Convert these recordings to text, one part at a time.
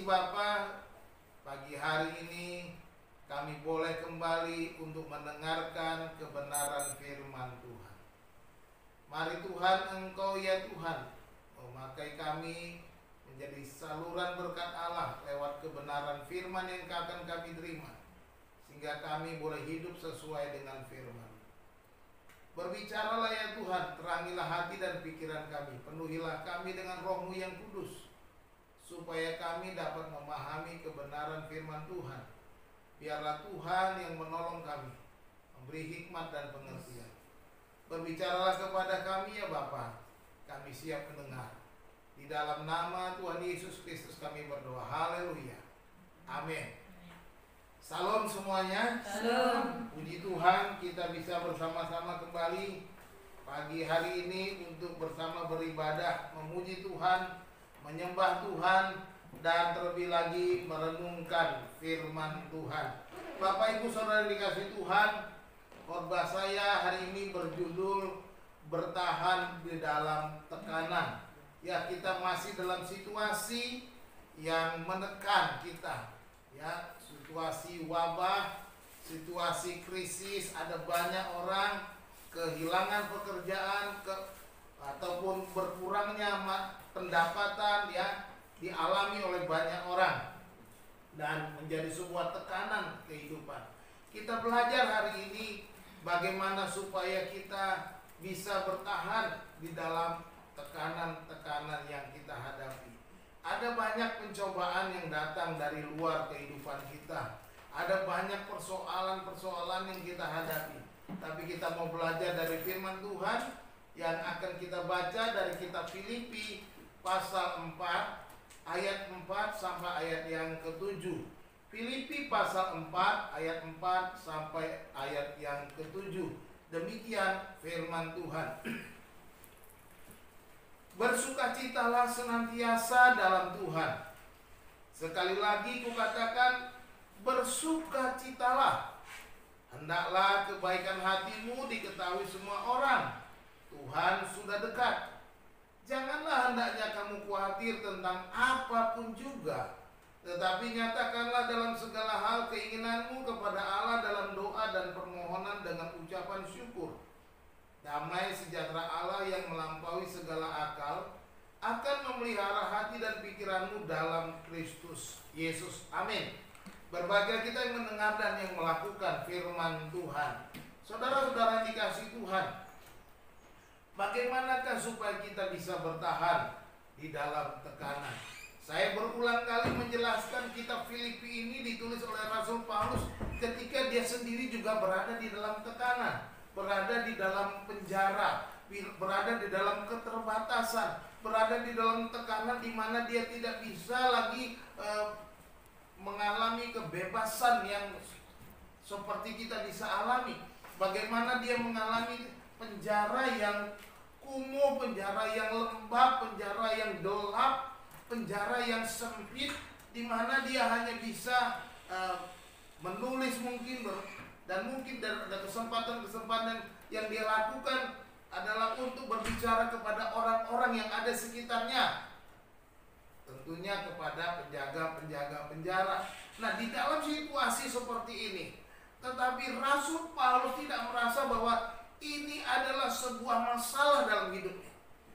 kasih Bapa, pagi hari ini kami boleh kembali untuk mendengarkan kebenaran firman Tuhan. Mari Tuhan, Engkau ya Tuhan memakai kami menjadi saluran berkat Allah lewat kebenaran firman yang akan kami terima, sehingga kami boleh hidup sesuai dengan firman. Berbicaralah ya Tuhan, terangilah hati dan pikiran kami, penuhilah kami dengan Roh-Mu yang kudus, supaya kami dapat memahami kebenaran firman Tuhan. Biarlah Tuhan yang menolong kami, memberi hikmat dan pengertian. Berbicaralah kepada kami ya Bapa, kami siap mendengar. Di dalam nama Tuhan Yesus Kristus kami berdoa. Haleluya. Amin. Salam semuanya. Salam. Puji Tuhan, kita bisa bersama-sama kembali pagi hari ini untuk bersama beribadah, memuji Tuhan, menyembah Tuhan, dan terlebih lagi merenungkan firman Tuhan. Bapak Ibu Saudara dikasih Tuhan, khotbah saya hari ini berjudul bertahan di dalam tekanan. Ya, kita masih dalam situasi yang menekan kita. Ya, situasi wabah, situasi krisis, ada banyak orang kehilangan pekerjaan ataupun berkurangnya pendapatan ya dialami oleh banyak orang dan menjadi sebuah tekanan kehidupan. Kita belajar hari ini bagaimana supaya kita bisa bertahan di dalam tekanan-tekanan yang kita hadapi. Ada banyak pencobaan yang datang dari luar kehidupan kita. Ada banyak persoalan-persoalan yang kita hadapi. Tapi kita mau belajar dari firman Tuhan yang akan kita baca dari kitab Filipi pasal 4 ayat 4 sampai ayat yang ke-7. Filipi pasal 4 ayat 4 sampai ayat yang ke-7. Demikian firman Tuhan. Bersukacitalah senantiasa dalam Tuhan. Sekali lagi kukatakan, bersukacitalah. Hendaklah kebaikan hatimu diketahui semua orang. Tuhan sudah dekat. Janganlah hendaknya kamu khawatir tentang apapun juga, tetapi nyatakanlah dalam segala hal keinginanmu kepada Allah dalam doa dan permohonan dengan ucapan syukur. Damai sejahtera Allah yang melampaui segala akal akan memelihara hati dan pikiranmu dalam Kristus Yesus. Amin. Berbahagia kita yang mendengar dan yang melakukan firman Tuhan. Saudara-saudara dikasih Tuhan, bagaimanakah supaya kita bisa bertahan di dalam tekanan? Saya berulang kali menjelaskan kitab Filipi ini ditulis oleh Rasul Paulus ketika dia sendiri juga berada di dalam tekanan, berada di dalam penjara, berada di dalam keterbatasan, berada di dalam tekanan di mana dia tidak bisa lagi mengalami kebebasan yang seperti kita bisa alami. Bagaimana dia mengalami penjara yang kumuh, penjara yang lembab, penjara yang gelap, penjara yang sempit, di mana dia hanya bisa menulis mungkin dan mungkin ada kesempatan-kesempatan yang dia lakukan adalah untuk berbicara kepada orang-orang yang ada sekitarnya. Tentunya kepada penjaga-penjaga penjara. Nah, di dalam situasi seperti ini, tetapi Rasul Paulus tidak merasa bahwa ini adalah sebuah masalah dalam hidupnya.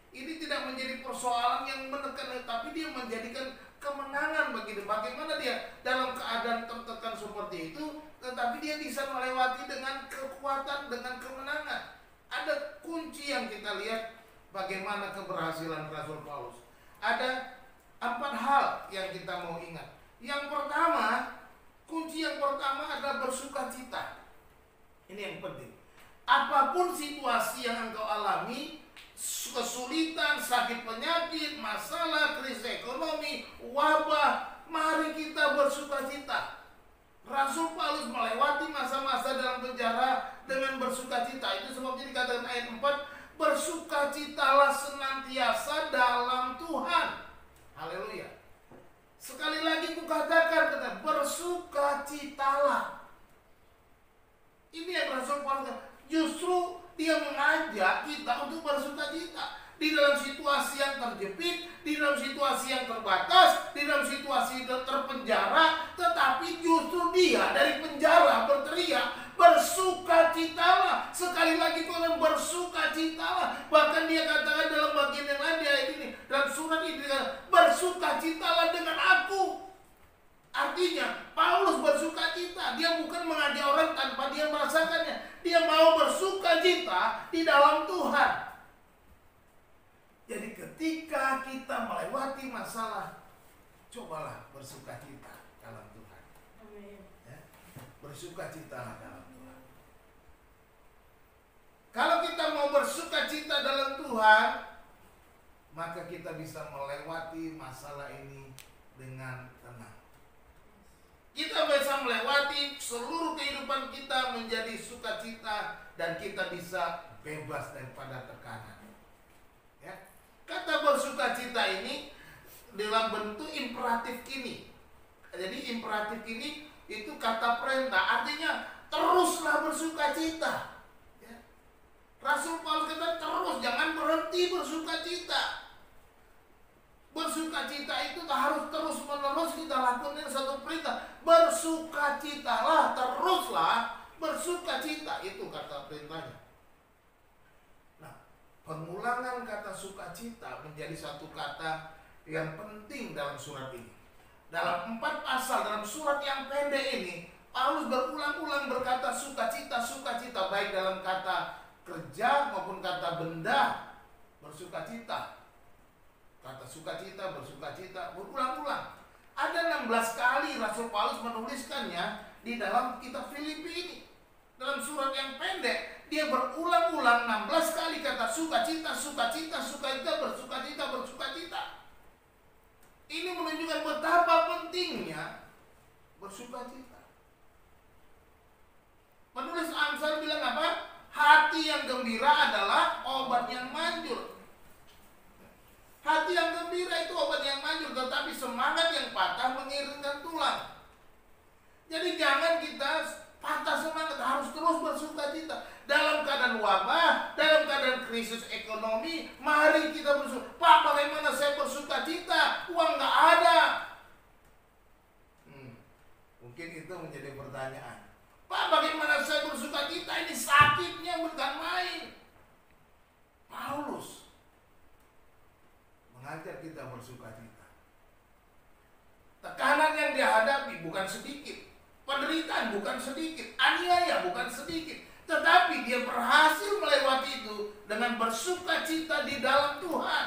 Ini tidak menjadi persoalan yang menekan, tapi dia menjadikan kemenangan bagi dia. Bagaimana dia dalam keadaan tertekan seperti itu, tetapi dia bisa melewati dengan kekuatan, dengan kemenangan. Ada kunci yang kita lihat bagaimana keberhasilan Rasul Paulus. Ada 4 hal yang kita mau ingat. Yang pertama, kunci yang pertama adalah bersukacita. Ini yang penting. Apapun situasi yang engkau alami, kesulitan, sakit penyakit, masalah, krisis ekonomi, wabah, mari kita bersukacita. Rasul Paulus melewati masa-masa dalam penjara dengan bersukacita. Itu sebabnya dikatakan ayat 4, bersukacitalah senantiasa dalam Tuhan. Haleluya. Sekali lagi kukatakan, bersukacitalah. Ini yang Rasul Paulus justru dia mengajak kita untuk bersukacita. di dalam situasi yang terjepit, di dalam situasi yang terbatas, di dalam situasi terpenjara, tetapi justru dia dari penjara berteriak, bersukacitalah. Sekali lagi Tuhan, bersukacitalah. Bahkan dia katakan dalam bagian yang lain di ayat ini, dalam surat ini, bersukacitalah dengan aku. Artinya Paulus bersukacita. Dia bukan mengajak orang tanpa dia merasakannya. Dia mau bersukacita di dalam Tuhan. Jadi ketika kita melewati masalah, cobalah bersukacita dalam Tuhan. Amin. Ya? Bersukacita dalam Tuhan. Kalau kita mau bersukacita dalam Tuhan, maka kita bisa melewati masalah ini dengan tenang. Kita bisa melewati seluruh kehidupan kita menjadi sukacita dan kita bisa bebas daripada tekanan. Ya. Kata bersukacita ini dalam bentuk imperatif ini. Jadi imperatif ini itu kata perintah, artinya teruslah bersukacita. Ya. Rasul Paulus kata terus, jangan berhenti bersukacita. Bersukacita itu harus terus menerus kita lakukan satu perintah. Bersukacitalah, teruslah bersukacita, itu kata perintahnya. Nah, pengulangan kata sukacita menjadi satu kata yang penting dalam surat ini. Dalam 4 pasal dalam surat yang pendek ini, Paulus berulang-ulang berkata sukacita, sukacita, baik dalam kata kerja maupun kata benda. Bersukacita, kata sukacita, bersukacita, berulang-ulang. Ada 16 kali Rasul Paulus menuliskannya di dalam kitab Filipi ini. Dalam surat yang pendek, dia berulang-ulang 16 kali kata sukacita, sukacita, sukacita, bersukacita, bersukacita. Ini menunjukkan betapa pentingnya bersukacita. Penulis Amsal bilang apa? Hati yang gembira adalah obat yang manjur. Hati yang gembira itu obat yang manjur, tetapi semangat yang patah mengiringkan tulang. Jadi jangan kita patah semangat, harus terus bersukacita. Dalam keadaan wabah, dalam keadaan krisis ekonomi, mari kita bersukacita. Pak, bagaimana saya bersukacita? Uang nggak ada. Mungkin itu menjadi pertanyaan. Pak, bagaimana saya bersukacita? Ini sakitnya bukan main. Paulus mengajar kita bersukacita. Tekanan yang dihadapi bukan sedikit, penderitaan bukan sedikit, aniaya bukan sedikit, tetapi dia berhasil melewati itu dengan bersukacita di dalam Tuhan.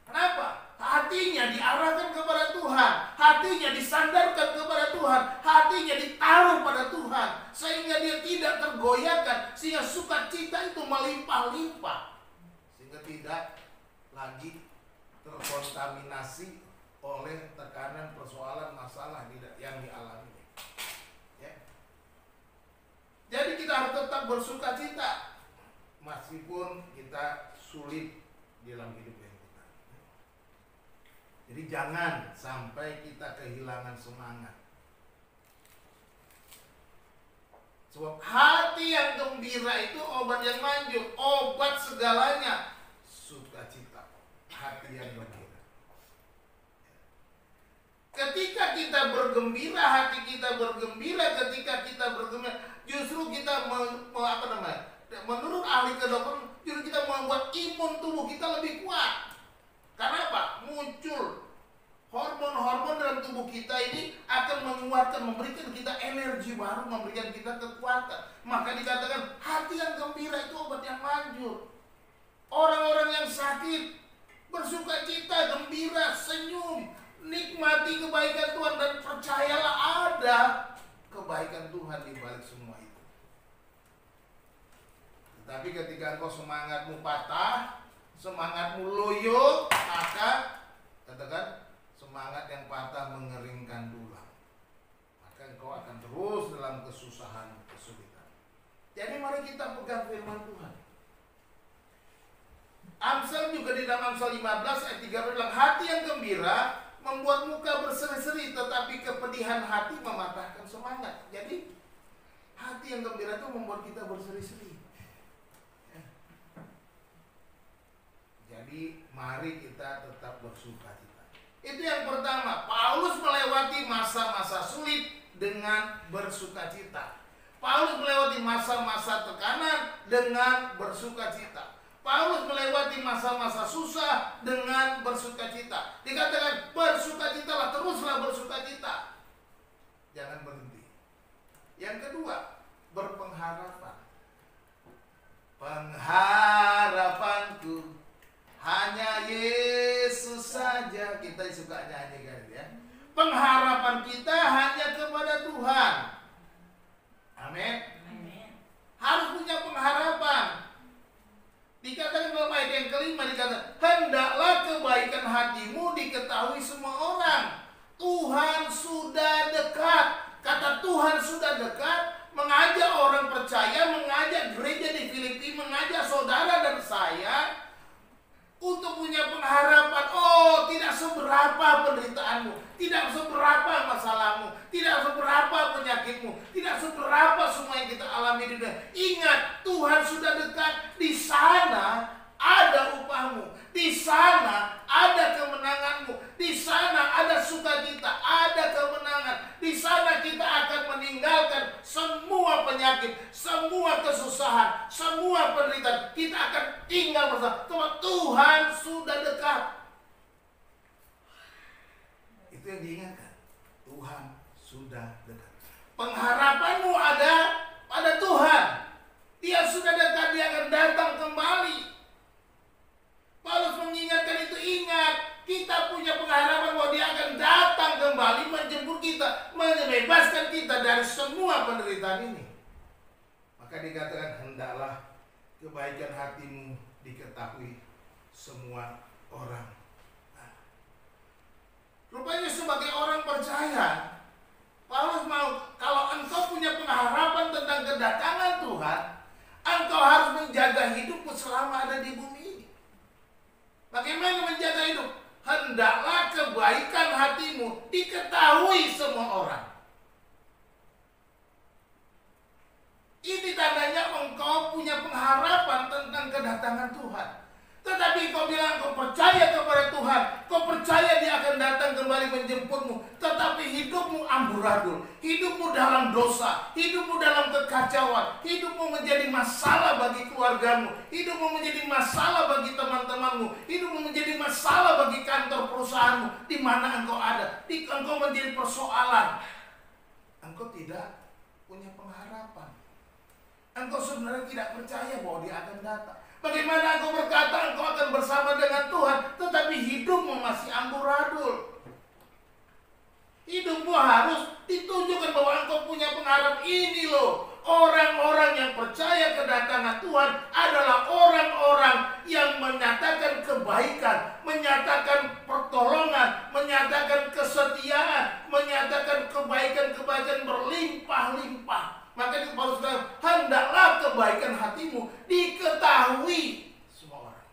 Kenapa? Hatinya diarahkan kepada Tuhan, hatinya disandarkan kepada Tuhan, hatinya ditaruh pada Tuhan, sehingga dia tidak tergoyahkan, sehingga sukacita itu melimpah-limpah, sehingga tidak lagi terkontaminasi oleh tekanan, persoalan, masalah yang dialami. Ya. Jadi kita harus tetap bersukacita meskipun kita sulit dalam hidup yang kita. Jadi jangan sampai kita kehilangan semangat. Sebab hati yang gembira itu obat yang manjur, obat segalanya. Sukacita, hati yang gembira. Ketika kita bergembira, hati kita bergembira. Ketika kita bergembira, justru kita menurut ahli kedokteran, justru kita membuat imun tubuh kita lebih kuat. Karena apa? Muncul hormon-hormon dalam tubuh kita ini akan menguatkan, memberikan kita energi baru, memberikan kita kekuatan. Maka dikatakan hati yang gembira itu obat yang manjur. Orang-orang yang sakit bersukacita, gembira, senyum, nikmati kebaikan Tuhan, dan percayalah ada kebaikan Tuhan di balik semua itu. Tetapi ketika engkau semangatmu patah, semangatmu loyo, maka katakan semangat yang patah mengeringkan tulang. Maka engkau akan terus dalam kesusahan, kesulitan. Jadi mari kita pegang firman Tuhan. Amsal juga di dalam Amsal 15 ayat 3 bilang, hati yang gembira membuat muka berseri-seri, tetapi kepedihan hati mematahkan semangat. Jadi hati yang gembira itu membuat kita berseri-seri. Jadi mari kita tetap bersukacita. Itu yang pertama. Paulus melewati masa-masa sulit dengan bersukacita. Paulus melewati masa-masa tekanan dengan bersukacita. Paulus melewati masa-masa susah dengan bersukacita. Dikatakan bersukacitalah, teruslah bersukacita. Jangan berhenti. Yang kedua, berpengharapan. Pengharapanku hanya Yesus saja. Kita suka nyanyi kan ya. Pengharapan kita hanya kepada Tuhan. Amin. Harus punya pengharapan. Dikatakan dalam ayat yang kelima, dikatakan hendaklah kebaikan hatimu diketahui semua orang. Tuhan sudah dekat. Kata Tuhan sudah dekat mengajak orang percaya, mengajak gereja di Filipi, mengajak saudara dan saya untuk punya pengharapan. Oh, tidak seberapa penderitaanmu, tidak seberapa masalahmu, tidak seberapa penyakitmu, tidak seberapa semua yang kita alami di dunia. Ingat, Tuhan sudah dekat. Di sana ada upahmu, di sana ada kemenanganmu, di sana ada sukacita, ada kemenangan. Di sana kita akan meninggalkan semua penyakit, semua kesusahan, semua penderitaan. Kita akan tinggal bersama Tuhan. Sudah dekat. Itu yang diingatkan. Tuhan sudah dekat. Pengharapanmu ada pada Tuhan. Dia sudah dekat, dia akan datang kembali. Paulus mengingatkan itu. Ingat, kita punya pengharapan bahwa dia akan datang kembali menjemput kita, membebaskan kita dari semua penderitaan ini. Maka dikatakan hendaklah kebaikan hatimu diketahui semua orang. Rupanya sebagai orang percaya, Paulus mau, kalau engkau punya pengharapan tentang kedatangan Tuhan, engkau harus menjaga hidupmu selama ada di bumi ini. Bagaimana menjaga hidup? Hendaklah kebaikan hatimu diketahui semua orang. Ini tandanya engkau punya pengharapan tentang kedatangan Tuhan. Tetapi kau bilang kau percaya kepada Tuhan, kau percaya dia akan datang kembali menjemputmu, tetapi hidupmu amburadul, hidupmu dalam dosa, hidupmu dalam kekacauan, hidupmu menjadi masalah bagi keluargamu, hidupmu menjadi masalah bagi teman-temanmu, hidupmu menjadi masalah bagi kantor perusahaanmu. Di mana engkau ada, engkau menjadi persoalan. Engkau tidak punya pengharapan. Engkau sebenarnya tidak percaya bahwa dia akan datang. Bagaimana engkau berkata engkau akan bersama dengan Tuhan, tetapi hidupmu masih amburadul. Hidupmu harus ditunjukkan bahwa engkau punya pengharapan. Ini loh, orang-orang yang percaya kedatangan Tuhan adalah orang-orang yang menyatakan kebaikan, menyatakan pertolongan, menyatakan kesetiaan, menyatakan kebaikan-kebaikan berlimpah-limpah. Maka itu Paulus bilang, hendaklah kebaikan hatimu diketahui semua orang.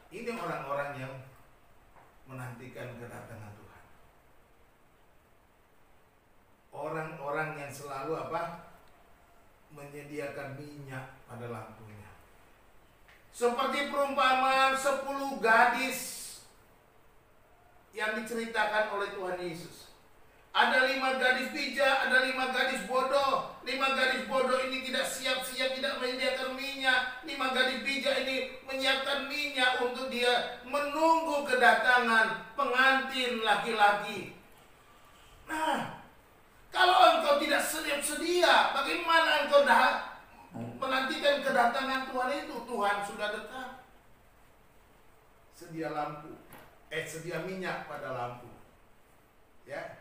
Ini orang-orang yang menantikan kedatangan Tuhan. Orang-orang yang selalu apa? Menyediakan minyak pada lampunya. Seperti perumpamaan 10 gadis yang diceritakan oleh Tuhan Yesus. Ada 5 gadis bijak, ada 5 gadis bodoh. 5 gadis bodoh ini tidak siap-siap, tidak menyediakan minyak. 5 gadis bijak ini menyiapkan minyak untuk dia menunggu kedatangan pengantin laki-laki. Nah, kalau engkau tidak sedia, bagaimana engkau menantikan kedatangan Tuhan itu? Tuhan sudah dekat. Sedia lampu, sedia minyak pada lampu. Ya.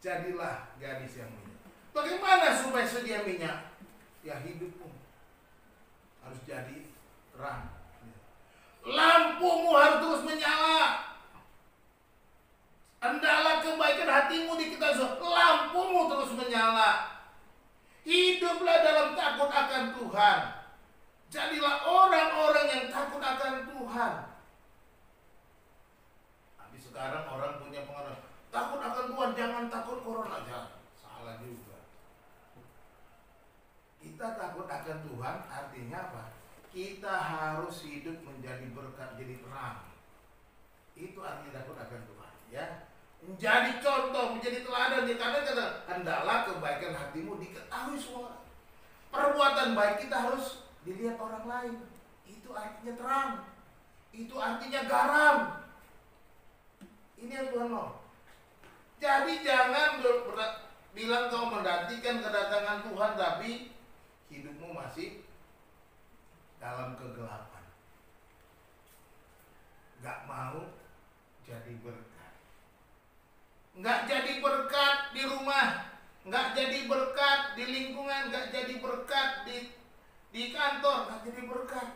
Jadilah gadis yang minyak. Bagaimana supaya sedia minyak? Ya hidupmu harus jadi terang. Lampumu harus terus menyala. Hendaklah kebaikan hatimu diketahui. Lampumu terus menyala. Hiduplah dalam takut akan Tuhan. Jadilah orang-orang yang takut akan Tuhan. Tapi sekarang orang punya pengaruh. Takut akan Tuhan, jangan takut corona aja. Salah juga. Kita takut akan Tuhan artinya apa? kita harus hidup menjadi berkat, jadi terang. Itu artinya takut akan Tuhan, ya. Menjadi contoh, menjadi teladan. Karena kata, hendaklah kebaikan hatimu diketahui semua. Perbuatan baik kita harus dilihat orang lain. Itu artinya terang. Itu artinya garam. Ini yang Tuhan mau. Jadi jangan bilang kau menantikan kedatangan Tuhan, tapi hidupmu masih dalam kegelapan. Gak mau jadi berkat. Gak jadi berkat di rumah, gak jadi berkat di lingkungan, gak jadi berkat di kantor, gak jadi berkat.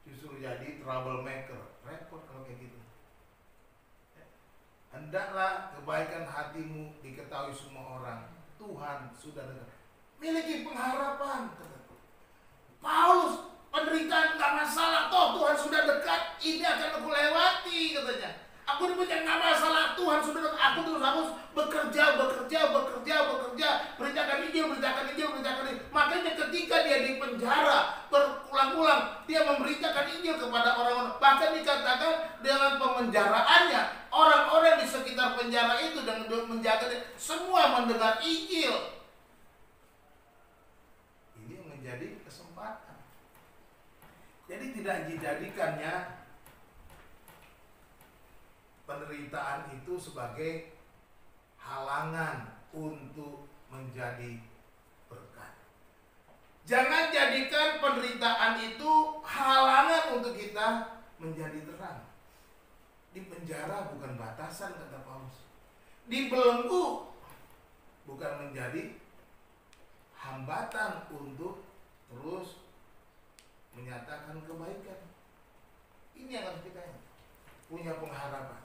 Justru jadi troublemaker. Repot kalau kayak gitu. Hendaklah kebaikan hatimu diketahui semua orang. Tuhan sudah dekat. Miliki pengharapan. Paulus, penderitaan gak masalah, toh Tuhan sudah dekat. Ini akan aku lewati, katanya. Aku demikian gak masalah, Tuhan sudah dekat. Aku terus harus bekerja. Beritakan Injil. Makanya ketika dia di penjara berulang-ulang, dia memberitakan Injil kepada orang-orang. Bahkan dikatakan dengan pemenjaraannya, orang-orang di sekitar penjara itu dan menjaga dia, semua mendengar Injil. Ini menjadi kesempatan. Jadi tidak dijadikannya penderitaan itu sebagai halangan untuk menjadi berkat. Jangan jadikan penderitaan itu halangan untuk kita menjadi terang. Di penjara bukan batasan, kata Paulus. Dibelenggu bukan menjadi hambatan untuk terus menyatakan kebaikan. Ini yang harus kita punya pengharapan.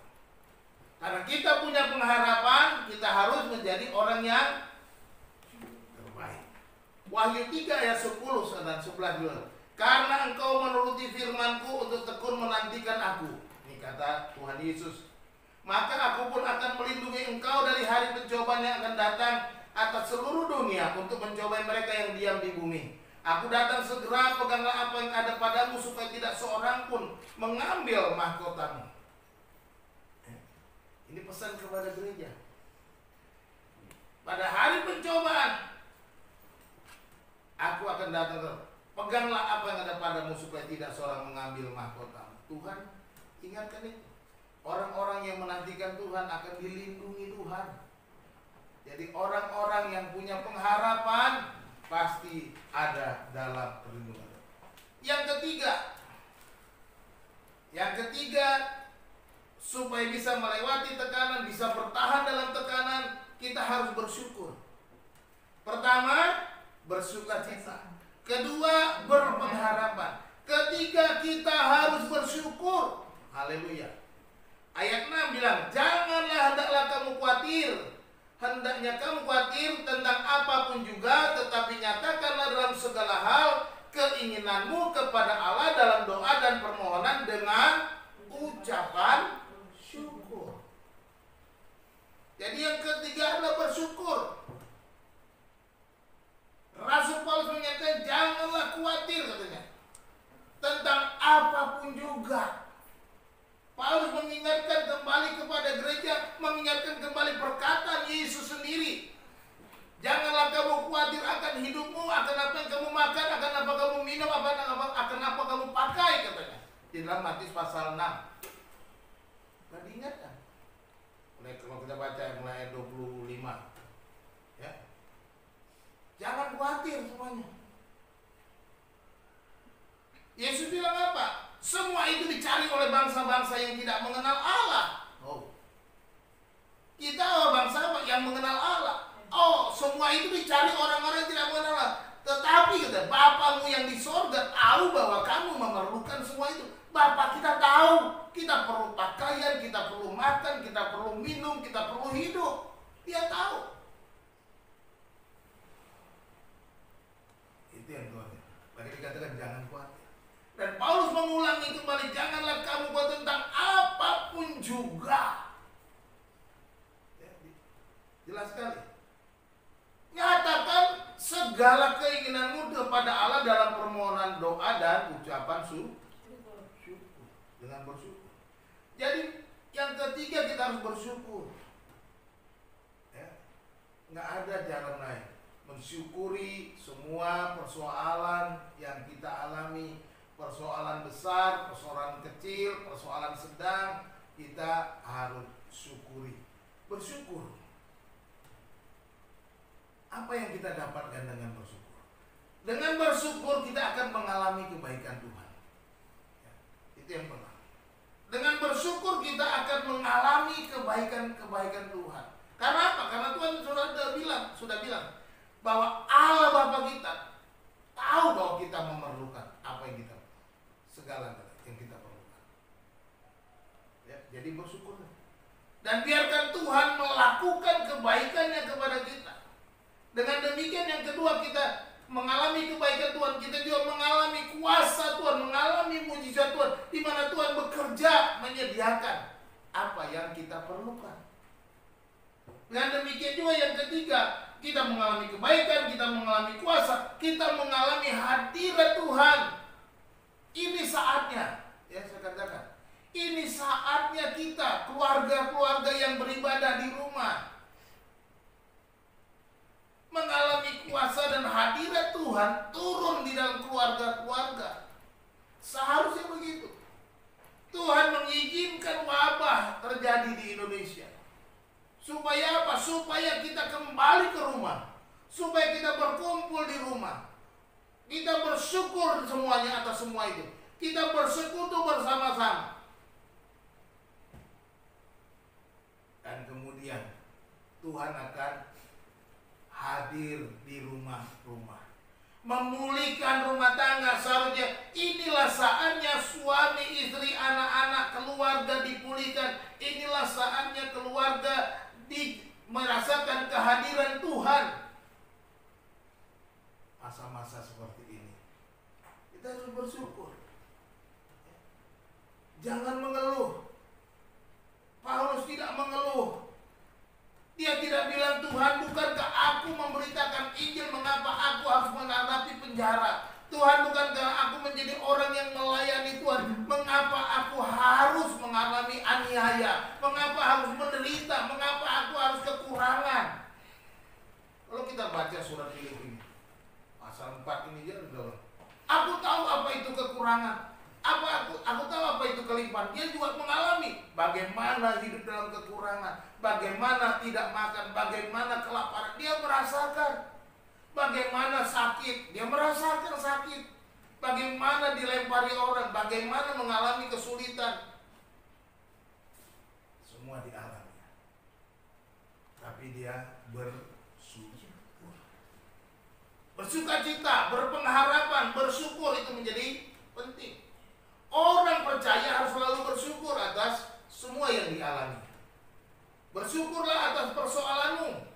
Karena kita punya pengharapan, kita harus menjadi orang yang terbaik. Wahyu 3 ayat 10 dan 11 dulu. Karena engkau menuruti firman-Ku untuk tekun menantikan Aku. Ini kata Tuhan Yesus. Maka Aku pun akan melindungi engkau dari hari pencobaan yang akan datang atas seluruh dunia untuk mencobai mereka yang diam di bumi. Aku datang segera, peganglah apa yang ada padamu supaya tidak seorang pun mengambil mahkotamu. Ini pesan kepada gereja. Pada hari pencobaan, Aku akan datang. Peganglah apa yang ada padamu supaya tidak seorang mengambil mahkotamu. Tuhan ingatkan itu. Orang-orang yang menantikan Tuhan akan dilindungi Tuhan. Jadi orang-orang yang punya pengharapan pasti ada dalam perlindungan. Yang ketiga, supaya bisa melewati tekanan, bisa bertahan dalam tekanan, kita harus bersyukur. Pertama, bersukacita. Kedua, berpengharapan. Ketiga, kita harus bersyukur. Haleluya. Ayat 6 bilang, janganlah hendaklah kamu khawatir. Hendaknya kamu khawatir tentang apapun juga, tetapi nyatakanlah dalam segala hal keinginanmu kepada Allah dalam doa dan permohonan dengan ucapan syukur. Jadi yang ketiga adalah bersyukur. Rasul Paulus menyatakan janganlah khawatir, katanya, tentang apapun juga. Paulus mengingatkan kembali kepada gereja, mengingatkan kembali perkataan Yesus sendiri. Janganlah kamu khawatir akan hidupmu, akan apa yang kamu makan, akan apa kamu minum, akan apa kamu pakai, katanya. Di dalam Matius pasal 6. Nah, diingatkan. Kalau kita baca mulai 25. Ya. Jangan khawatir semuanya. Yesus bilang apa? Semua itu dicari oleh bangsa-bangsa yang tidak mengenal Allah. Oh. Kita bangsa yang mengenal Allah. Oh, semua itu dicari orang-orang yang tidak mengenal Allah. Tetapi kata Bapamu yang di sorga tahu bahwa kamu memerlukan semua itu. Bapa kita tahu. Kita perlu pakaian, kita perlu makan, kita perlu minum, kita perlu hidup. Dia tahu. Itu yang Tuhan. Lagi dikatakan jangan khawatir. Dan Paulus mengulangi kembali, janganlah kamu khawatir tentang apapun juga. Ya, jelas sekali. Nyatakan segala segala keinginanmu kepada Allah dalam permohonan doa dan ucapan syukur. Dengan bersyukur. Jadi yang ketiga kita harus bersyukur. Ya. Nggak ada jalan lain. Mensyukuri semua persoalan yang kita alami, persoalan besar, persoalan kecil, persoalan sedang, kita harus syukuri. Bersyukur. Apa yang kita dapatkan dengan bersyukur? Dengan bersyukur kita akan mengalami kebaikan Tuhan. Ya, itu yang pertama. Dengan bersyukur kita akan mengalami kebaikan Tuhan. Karena apa? Karena Tuhan sudah bilang bahwa Allah Bapa kita tahu bahwa kita memerlukan apa yang kita segala yang kita perlukan. Ya, jadi bersyukur. Dan biarkan Tuhan melakukan kebaikannya kepada kita. Dengan demikian yang kedua kita mengalami kebaikan Tuhan, kita juga mengalami kuasa Tuhan, mengalami mujizat Tuhan, di mana Tuhan bekerja menyediakan apa yang kita perlukan. Dengan demikian juga yang ketiga, kita mengalami kebaikan, kita mengalami kuasa, kita mengalami hadirat Tuhan. Ini saatnya, ya saya katakan, ini saatnya kita, keluarga-keluarga yang beribadah di rumah, mengalami kuasa dan hadirat Tuhan turun di dalam keluarga-keluarga. Seharusnya begitu. Tuhan mengizinkan wabah terjadi di Indonesia. Supaya apa? Supaya kita kembali ke rumah. Supaya kita berkumpul di rumah. Kita bersyukur semuanya atas semua itu. Kita bersekutu bersama-sama. Dan kemudian Tuhan akan hadir di rumah-rumah, memulihkan rumah tangga. Seharusnya inilah saatnya suami, istri, anak-anak, keluarga dipulihkan. Inilah saatnya keluarga merasakan kehadiran Tuhan. Masa-masa seperti ini kita harus bersyukur. Jangan mengeluh. Paulus tidak mengeluh. Dia tidak bilang, Tuhan, bukankah aku memberitakan Injil, mengapa aku harus menghadapi penjara? Tuhan, bukankah aku menjadi orang yang melayani Tuhan, mengapa aku harus mengalami aniaya? Mengapa harus menderita? Mengapa aku harus kekurangan? Kalau kita baca surat Filipi pasal 4 ini dia bilang, aku tahu apa itu kekurangan. Aku tahu apa itu kelimpahan. Dia juga mengalami bagaimana hidup dalam kekurangan, bagaimana tidak makan, bagaimana kelaparan. Dia merasakan bagaimana sakit. Dia merasakan sakit. Bagaimana dilempari orang, bagaimana mengalami kesulitan. Semua dialami. Tapi dia bersyukur. Bersukacita, berpengharapan, bersyukur itu menjadi penting. Orang percaya harus selalu bersyukur atas semua yang dialami. Bersyukurlah atas persoalanmu,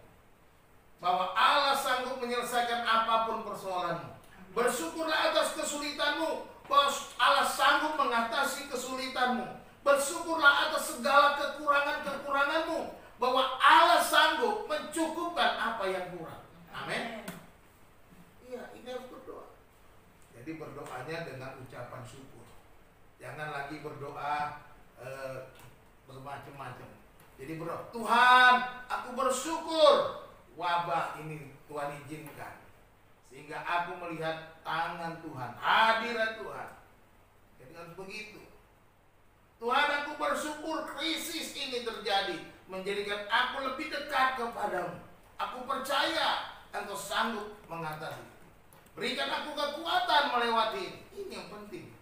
bahwa Allah sanggup menyelesaikan apapun persoalanmu. Bersyukurlah atas kesulitanmu, bahwa Allah sanggup mengatasi kesulitanmu. Bersyukurlah atas segala kekurangan-kekuranganmu, bahwa Allah sanggup mencukupkan apa yang kurang. Amin. Iya, ini harus berdoa. Jadi berdoanya dengan ucapan syukur. Jangan lagi berdoa bermacam-macam. Jadi berdoa, Tuhan, aku bersyukur wabah ini Tuhan izinkan, sehingga aku melihat tangan Tuhan, hadirat Tuhan. Jadi harus begitu. Tuhan, aku bersyukur krisis ini terjadi, menjadikan aku lebih dekat kepadamu. Aku percaya Engkau sanggup mengatasi. Berikan aku kekuatan melewati ini yang penting.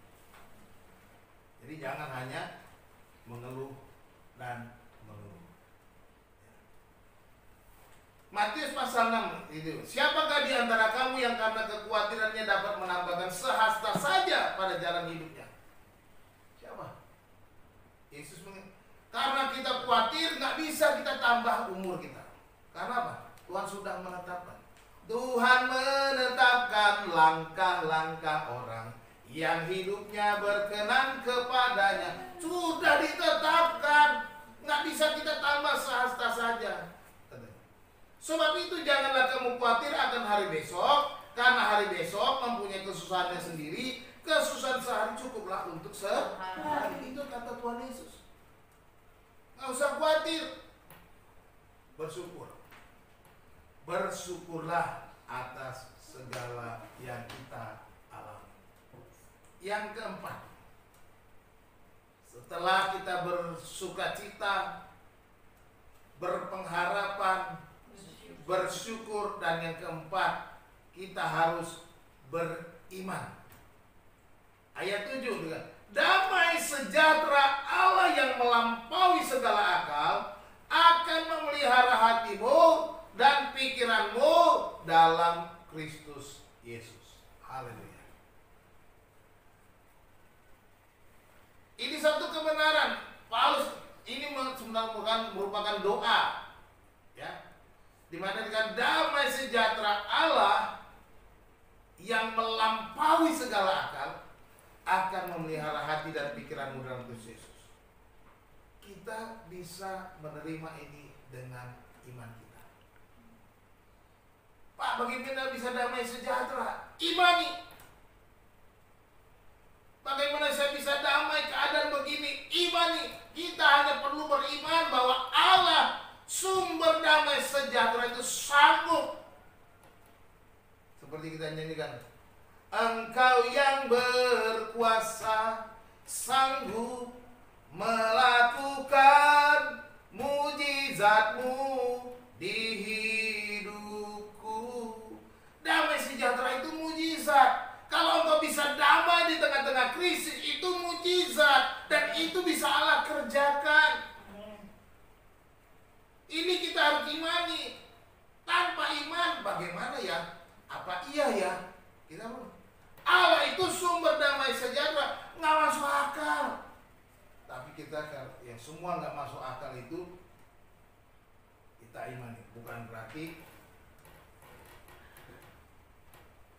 Jadi jangan hanya mengeluh dan mengeluh. Matius pasal 6 itu. Siapakah di antara kamu yang karena kekhawatirannya dapat menambahkan sehasta saja pada jalan hidupnya? Siapa? Yesus karena kita khawatir nggak bisa kita tambah umur kita. Karena apa? Tuhan sudah menetapkan. Tuhan menetapkan langkah-langkah orang yang hidupnya berkenan kepadanya. Sudah ditetapkan. Nggak bisa kita tambah sehasta saja. Sebab itu janganlah kamu khawatir akan hari besok, karena hari besok mempunyai kesusahannya sendiri. Kesusahan sehari cukuplah untuk sehari. Itu kata Tuhan Yesus. Nggak usah khawatir. Bersyukur. Bersyukurlah atas segala yang kita alami. Yang keempat, setelah kita bersukacita, berpengharapan, bersyukur, dan yang keempat, kita harus beriman. Ayat 7 juga, damai sejahtera Allah yang melampaui segala akal akan memelihara hatimu dan pikiranmu dalam Kristus Yesus. Haleluya. Ini satu kebenaran. Paulus ini sebenarnya merupakan doa, ya, di mana dengan damai sejahtera Allah yang melampaui segala akal akan memelihara hati dan pikiranmu dalam Kristus Yesus. Kita bisa menerima ini dengan iman kita. Pak, bagaimana bisa damai sejahtera? Imani. Bagaimana saya bisa damai keadaan begini? Imani. Kita hanya perlu beriman bahwa Allah sumber damai sejahtera itu sanggup. Seperti kita nyanyikan, Engkau yang berkuasa sanggup melakukan mujizat-Mu di hidupku. Damai sejahtera itu mujizat. Kalau engkau bisa damai di tengah-tengah krisis, itu mujizat. Dan itu bisa Allah kerjakan. Ini kita harus imani. Tanpa iman bagaimana ya? Apa iya ya? Kita Allah itu sumber damai sejahtera. Nggak masuk akal. Tapi kita yang semua nggak masuk akal itu kita imani. Bukan berarti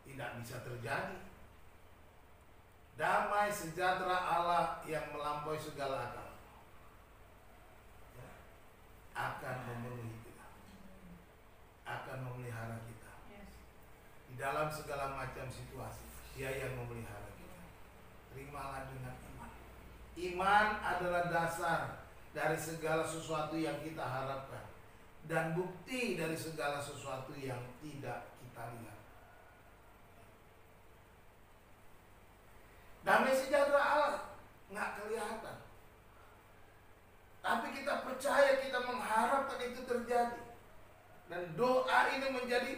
tidak bisa terjadi. Damai sejahtera Allah yang melampaui segala akal akan memenuhi kita, akan memelihara kita di dalam segala macam situasi. Dia yang memelihara kita. Terimalah dengan iman. Iman adalah dasar dari segala sesuatu yang kita harapkan dan bukti dari segala sesuatu yang tidak kita lihat. Damai sejahtera Allah nggak kelihatan, tapi kita percaya, kita mengharapkan itu terjadi, dan doa ini menjadi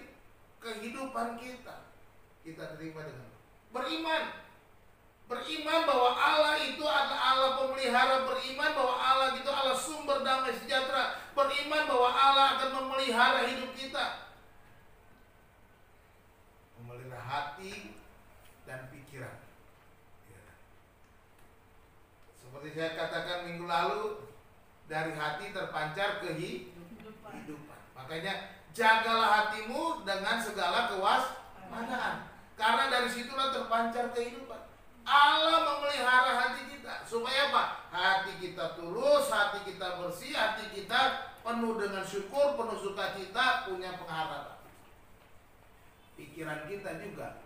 kehidupan kita. Kita terima dengan beriman bahwa Allah itu adalah Allah pemelihara, beriman bahwa Allah itu Allah sumber damai sejahtera, beriman bahwa Allah akan memelihara hidup kita, memelihara hati dan pikiran. Seperti saya katakan minggu lalu, dari hati terpancar kehidupan. Makanya jagalah hatimu dengan segala kewaspadaan, karena dari situlah terpancar kehidupan. Allah memelihara hati kita supaya apa? Hati kita tulus, hati kita bersih, hati kita penuh dengan syukur, penuh sukacita, punya pengharapan. Pikiran kita juga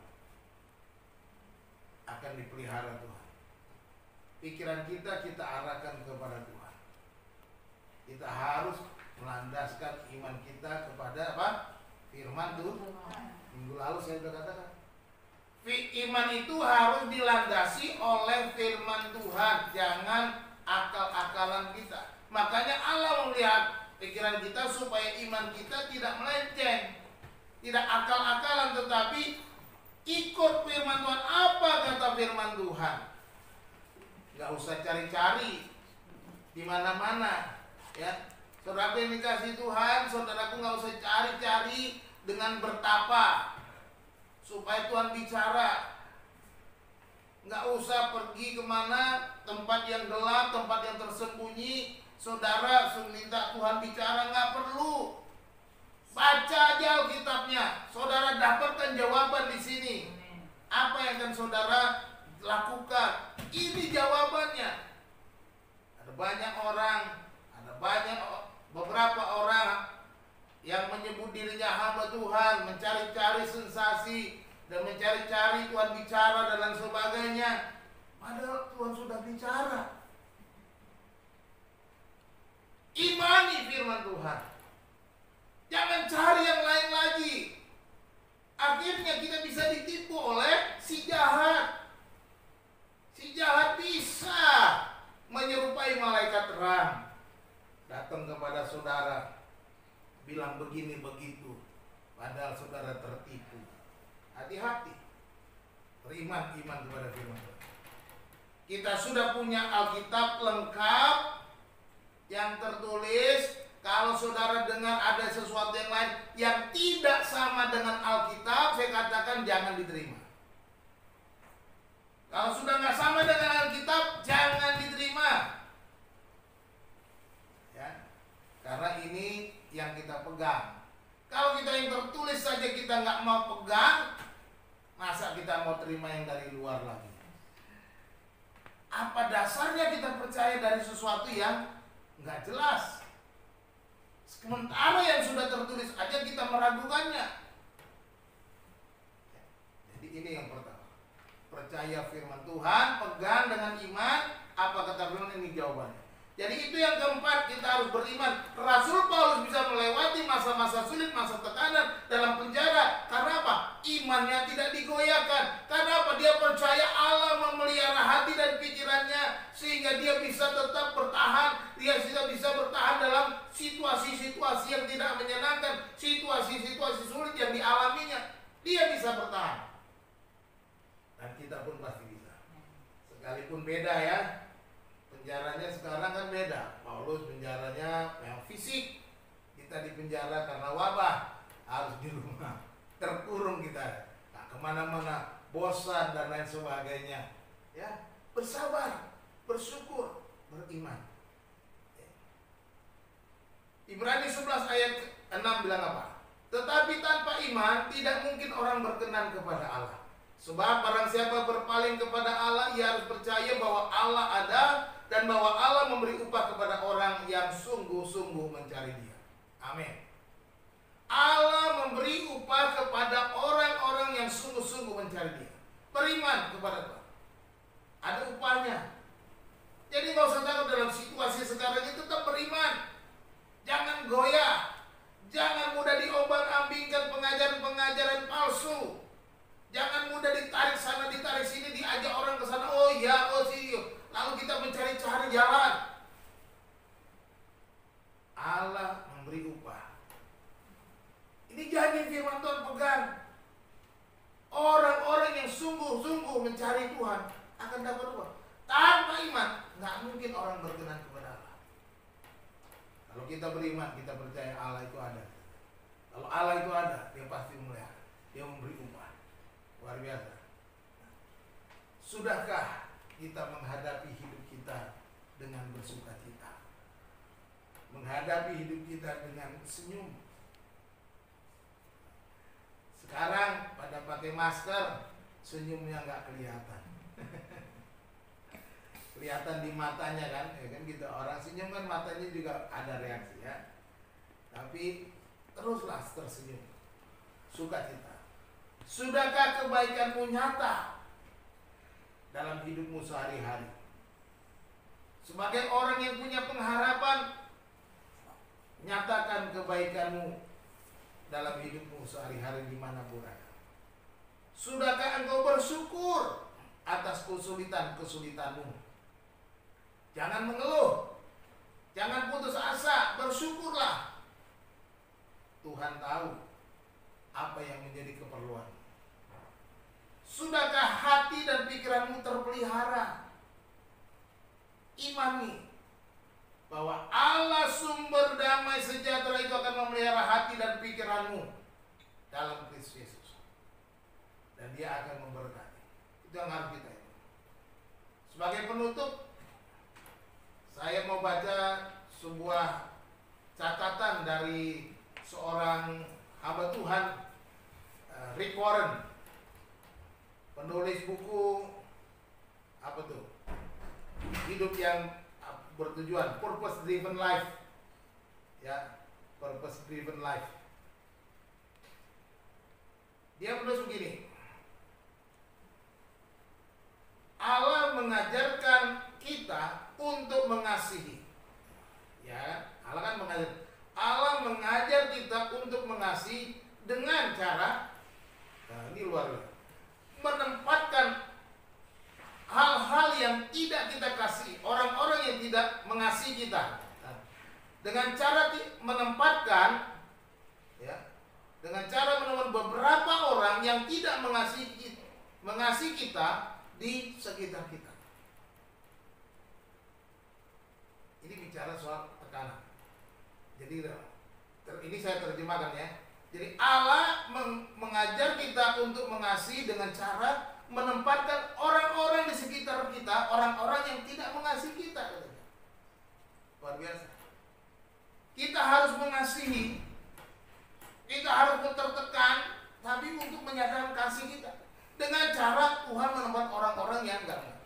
akan dipelihara Tuhan. Pikiran kita arahkan kepada Tuhan. Kita harus melandaskan iman kita kepada apa? Firman Tuhan. Minggu lalu saya sudah katakan, iman itu harus dilandasi oleh firman Tuhan, jangan akal-akalan kita. Makanya Allah melihat pikiran kita supaya iman kita tidak melenceng, tidak akal-akalan, tetapi ikut firman Tuhan. Apa kata firman Tuhan? Gak usah cari-cari di mana-mana, ya. Saudaraku yang dikasih Tuhan, saudaraku gak usah cari-cari dengan bertapa supaya Tuhan bicara. Gak usah pergi kemana, tempat yang gelap, tempat yang tersembunyi, saudara minta Tuhan bicara, gak perlu. Baca aja Alkitabnya, saudara dapatkan jawaban di sini. Apa yang akan saudara lakukan? Ini jawabannya. Ada banyak orang, beberapa orang yang menyebut diri kesenangan, mencari-cari sensasi, dan mencari-cari Tuhan bicara dan lain sebagainya. Padahal Tuhan sudah bicara. Imani firman Tuhan. Jangan cari yang lain lagi. Akhirnya kita bisa ditipu oleh si jahat. Si jahat bisa menyerupai malaikat terang. Datang kepada saudara, bilang begini begitu, padahal saudara tertipu. Hati-hati. Beriman kepada firman Tuhan. Kita sudah punya Alkitab lengkap yang tertulis. Kalau saudara dengar ada sesuatu yang lain yang tidak sama dengan Alkitab, saya katakan jangan diterima. Kalau sudah nggak sama dengan Alkitab, jangan diterima. Ya, karena ini yang kita pegang. Kalau kita yang tertulis saja kita nggak mau pegang, masa kita mau terima yang dari luar lagi? Apa dasarnya kita percaya dari sesuatu yang nggak jelas? Sementara yang sudah tertulis aja kita meragukannya. Jadi ini yang pertama. Percaya firman Tuhan, pegang dengan iman. Apa kata firman ini jawabannya. Jadi itu yang keempat, kita harus beriman. Rasul Paulus bisa melewati masa-masa sulit, masa tekanan dalam penjara. Karena apa? Imannya tidak digoyahkan. Karena apa? Dia percaya Allah memelihara hati dan pikirannya sehingga dia bisa tetap bertahan. Dia bisa bertahan dalam situasi-situasi yang tidak menyenangkan, situasi-situasi sulit yang dialaminya. Dia bisa bertahan. Dan kita pun pasti bisa. Sekalipun beda ya. Penjaranya sekarang kan beda. Paulus penjaranya yang fisik, kita di penjara karena wabah, harus di rumah, terkurung kita, nah, kemana-mana, bosan dan lain sebagainya. Ya, bersabar, bersyukur, beriman. Ibrani 11 ayat 6 bilang apa? Tetapi tanpa iman tidak mungkin orang berkenan kepada Allah. Sebab barang siapa berpaling kepada Allah, ia harus percaya bahwa Allah ada dan bahwa Allah memberi upah kepada orang yang sungguh-sungguh mencari Dia. Amin. Allah memberi upah kepada orang-orang yang sungguh-sungguh mencari Dia. Beriman kepada Tuhan. Ada upahnya. Jadi nggak usah takut dalam situasi sekarang itu, tetap beriman. Jangan goyah. Jangan mudah diombang-ambingkan pengajaran-pengajaran palsu. Jangan mudah ditarik sana, ditarik sini, diajak orang ke sana. Oh iya, oh sih. Lalu kita mencari-cari jalan. Allah memberi upah. Ini janji firman Tuhan, pegang. Orang-orang yang sungguh-sungguh mencari Tuhan akan dapat upah. Tanpa iman, nggak mungkin orang berkenan kepada Allah. Kalau kita beriman, kita percaya Allah itu ada. Kalau Allah itu ada, Dia pasti melihara. Dia memberi upah. Luar biasa. Sudahkah kita menghadapi hidup kita dengan bersukacita? Menghadapi hidup kita dengan senyum. Sekarang pada pakai masker, senyumnya nggak kelihatan. Kelihatan di matanya kan, ya kan gitu. Orang senyum kan matanya juga ada reaksi ya. Tapi teruslah tersenyum. Sukacita. Sudahkah kebaikanmu nyata dalam hidupmu sehari-hari? Sebagai orang yang punya pengharapan, nyatakan kebaikanmu dalam hidupmu sehari-hari dimanapun ada. Sudahkah engkau bersyukur atas kesulitan-kesulitanmu? Jangan mengeluh, jangan putus asa, bersyukurlah. Tuhan tahu apa yang menjadi keperluan. Sudahkah hati dan pikiranmu terpelihara? Imani bahwa Allah sumber damai sejahtera itu akan memelihara hati dan pikiranmu dalam Kristus Yesus. Dan Dia akan memberkati. Itu yang harus kita ingat. Sebagai penutup, saya mau baca sebuah catatan dari seorang hamba Tuhan, Rick Warren, penulis buku apa tuh? Hidup yang bertujuan, purpose driven life. Ya, purpose driven life. Dia menulis begini. Allah mengajarkan kita untuk mengasihi. Ya, Allah mengajar kita untuk mengasihi dengan cara, nah ini luar biasa, menempatkan hal-hal yang tidak kita kasih, orang-orang yang tidak mengasihi kita, dengan cara menempatkan, ya, dengan cara menemukan beberapa orang yang tidak mengasihi kita di sekitar kita. Ini bicara soal tekanan. Jadi ini saya terjemahkan ya. Jadi Allah mengajar kita untuk mengasihi dengan cara menempatkan orang-orang di sekitar kita, orang-orang yang tidak mengasihi kita. Luar biasa. Kita harus mengasihi, kita harus tertekan, tapi untuk menyatakan kasih kita dengan cara Tuhan menempatkan orang-orang yang enggak.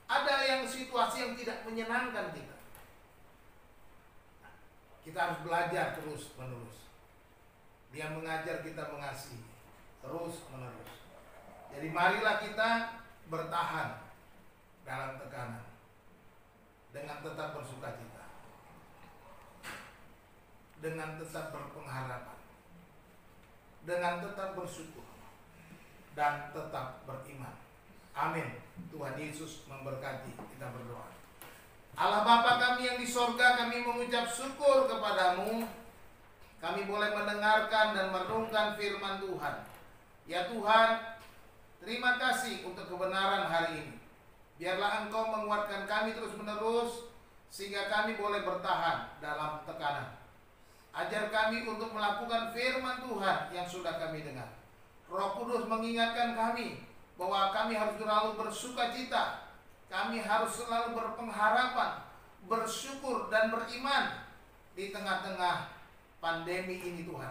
Ada yang situasi yang tidak menyenangkan kita. Kita harus belajar terus menerus. Dia mengajar kita mengasihi terus menerus. Jadi marilah kita bertahan dalam tekanan dengan tetap bersukacita, dengan tetap berpengharapan, dengan tetap bersyukur, dan tetap beriman. Amin. Tuhan Yesus memberkati. Kita berdoa. Allah Bapa kami yang di sorga, kami mengucap syukur kepadamu. Kami boleh mendengarkan dan merenungkan firman Tuhan. Ya Tuhan, terima kasih untuk kebenaran hari ini. Biarlah Engkau menguatkan kami terus menerus, sehingga kami boleh bertahan dalam tekanan. Ajar kami untuk melakukan firman Tuhan yang sudah kami dengar. Roh Kudus mengingatkan kami bahwa kami harus selalu bersukacita, kami harus selalu berpengharapan, bersyukur dan beriman di tengah-tengah pandemi ini Tuhan,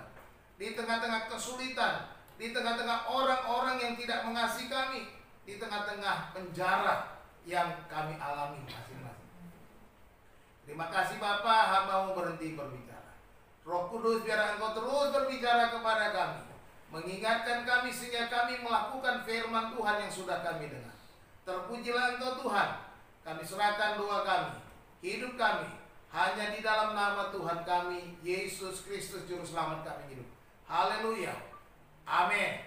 di tengah-tengah kesulitan, di tengah-tengah orang-orang yang tidak mengasihi kami, di tengah-tengah penjara yang kami alami masing-masing. Terima kasih Bapa, hamba-Mu berhenti berbicara. Roh Kudus biar Engkau terus berbicara kepada kami, mengingatkan kami sehingga kami melakukan firman Tuhan yang sudah kami dengar. Terpujilah Engkau Tuhan. Kami serahkan doa kami, hidup kami hanya di dalam nama Tuhan kami, Yesus Kristus Juru Selamat kami hidup. Haleluya. Amin.